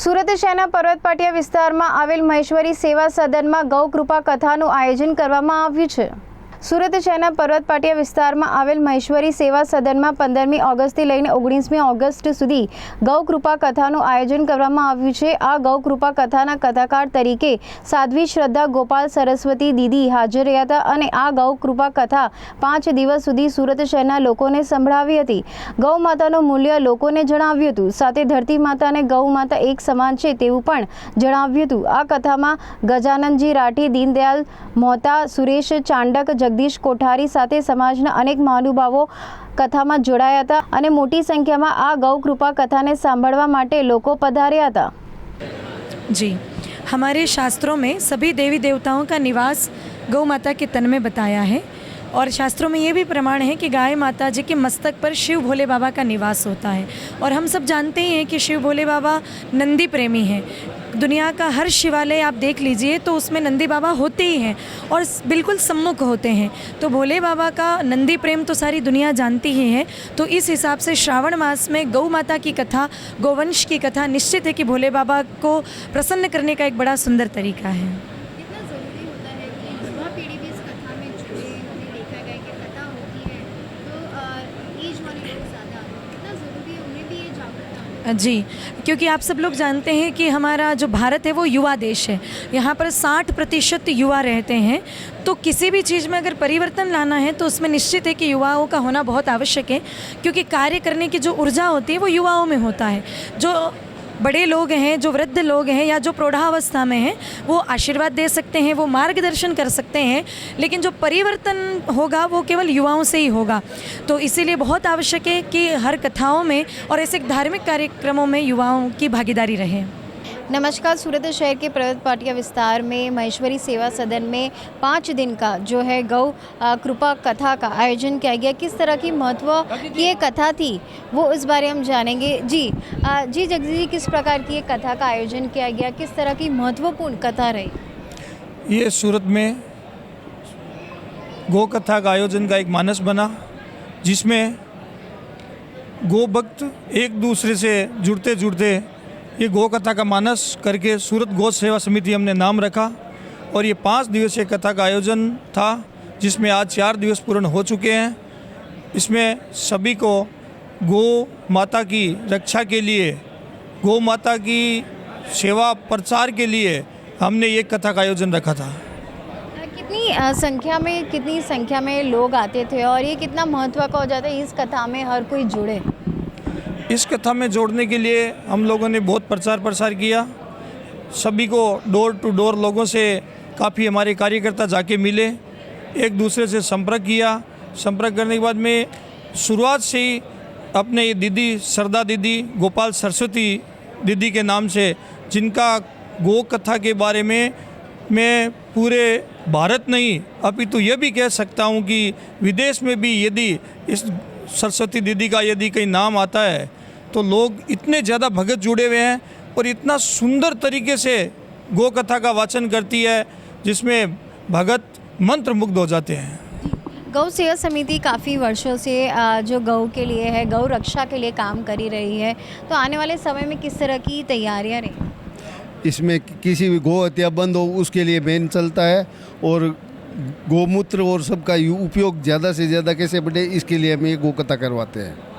સુરત શહેરના પર્વત પાટિયા વિસ્તારમાં આવેલ મહેશ્વરી સેવા સદનમાં ગૌ કૃપા કથાનું આયોજન કરવામાં આવ્યું છે। સુરત શહેરના પર્વત પાટિયા વિસ્તારમાં આવેલ મહેશ્વરી સેવા સદનમાં 15મી ઓગસ્ટથી લઈને 19મી ઓગસ્ટ સુધી ગૌ કૃપા કથાનું આયોજન કરવામાં આવ્યું છે। આ ગૌ કૃપા કથાના કથાકાર તરીકે સાધ્વી શ્રદ્ધા ગોપાલ સરસ્વતી દીદી હાજર રહ્યા હતા અને આ ગૌ કૃપા કથા 5 દિવસ સુધી સુરત શહેરના લોકોને સંભળાવી હતી। ગૌ માતાનું મૂલ્ય લોકોને જણાવ્યું હતું, સાથે ધરતી માતા અને ગૌ માતા એક સમાન છે તેવું પણ જણાવ્યું હતું। આ કથામાં ગજાનનજી રાઠી, દીનદયાલ મોહતા, સુરેશ ચાંડક, જગદીશ કોઠારી સાથે સમાજના અનેક મહાનુભાવો કથામાં જોડાયા હતા અને મોટી સંખ્યામાં આ ગૌ કૃપા કથાને સાંભળવા માટે લોકો પધાર્યા હતા। जी, हमारे शास्त्रों में सभी देवी देवताओं का निवास गौ माता के तन में बताया है और शास्त्रों में ये भी प्रमाण है कि गाय माता जी के मस्तक पर शिव भोले बाबा का निवास होता है। और हम सब जानते ही हैं कि शिव भोले बाबा नंदी प्रेमी हैं। दुनिया का हर शिवालय आप देख लीजिए तो उसमें नंदी बाबा होते ही हैं और बिल्कुल सम्मुख होते हैं। तो भोले बाबा का नंदी प्रेम तो सारी दुनिया जानती ही है। तो इस हिसाब से श्रावण मास में गौ माता की कथा, गौवंश की कथा निश्चित है कि भोले बाबा को प्रसन्न करने का एक बड़ा सुंदर तरीका है। कितना ज़रूरी होता है कि युवा पीढ़ी भी इस कथा में जुड़े। हमें देखा गया कि कथा होती है तो एज वाले लोग ज़्यादा, कितना ज़रूरी है उन्हें भी ये जागरूकता। जी, क्योंकि आप सब लोग जानते हैं कि हमारा जो भारत है वो युवा देश है। यहाँ पर 60% युवा रहते हैं। तो किसी भी चीज़ में अगर परिवर्तन लाना है तो उसमें निश्चित है कि युवाओं का होना बहुत आवश्यक है, क्योंकि कार्य करने की जो ऊर्जा होती है वो युवाओं में होता है। जो बड़े लोग हैं, जो वृद्ध लोग हैं या जो प्रौढ़ावस्था में हैं, वो आशीर्वाद दे सकते हैं, वो मार्गदर्शन कर सकते हैं, लेकिन जो परिवर्तन होगा वो केवल युवाओं से ही होगा। तो इसीलिए बहुत आवश्यक है कि हर कथाओं में और ऐसे धार्मिक कार्यक्रमों में युवाओं की भागीदारी रहे। नमस्कार। सूरत शहर के पर्वत पाटिया विस्तार में महेश्वरी सेवा सदन में 5 दिन का जो है गौ कृपा कथा का आयोजन किया गया। किस तरह की महत्व की ये कथा थी वो इस बारे हम जानेंगे। जी जगदीश जी, किस प्रकार की ये कथा का आयोजन किया गया, किस तरह की महत्वपूर्ण कथा रही? ये सूरत में गौ कथा का आयोजन का एक मानस बना, जिसमें गौ भक्त एक दूसरे से जुड़ते जुड़ते ये गौ कथा का मानस करके सूरत गौ सेवा समिति हमने नाम रखा। और ये 5 दिवसीय कथा का आयोजन था, जिसमें आज 4 दिवस पूर्ण हो चुके हैं। इसमें सभी को गौ माता की रक्षा के लिए, गौ माता की सेवा प्रचार के लिए हमने ये कथा का आयोजन रखा था। कितनी संख्या में लोग आते थे और ये कितना महत्व का हो जाता है इस कथा में हर कोई जुड़े? इस कथा में जोड़ने के लिए हम लोगों ने बहुत प्रचार प्रसार किया। सभी को डोर टू डोर लोगों से काफ़ी हमारे कार्यकर्ता जाके मिले, एक दूसरे से संपर्क किया। संपर्क करने के बाद में शुरुआत से ही अपने ये दीदी श्रद्धा दीदी गोपाल सरस्वती दीदी के नाम से, जिनका गौ कथा के बारे में मैं पूरे भारत नहीं अपितु यह भी कह सकता हूँ कि विदेश में भी यदि इस सरस्वती दीदी का यदि कहीं नाम आता है तो लोग इतने ज़्यादा भगत जुड़े हुए हैं और इतना सुंदर तरीके से गौ कथा का वाचन करती है, जिसमें भगत मंत्र मुग्ध हो जाते हैं। गौ सेवा समिति काफ़ी वर्षों से जो गौ के लिए है, गौ रक्षा के लिए काम कर ही रही है। तो आने वाले समय में किस तरह की तैयारियां रही? इसमें किसी भी गौ हत्या बंद हो उसके लिए बैन चलता है, और गौमूत्र और सबका उपयोग ज़्यादा से ज़्यादा कैसे बढ़े इसके लिए हम ये गौ कथा करवाते हैं।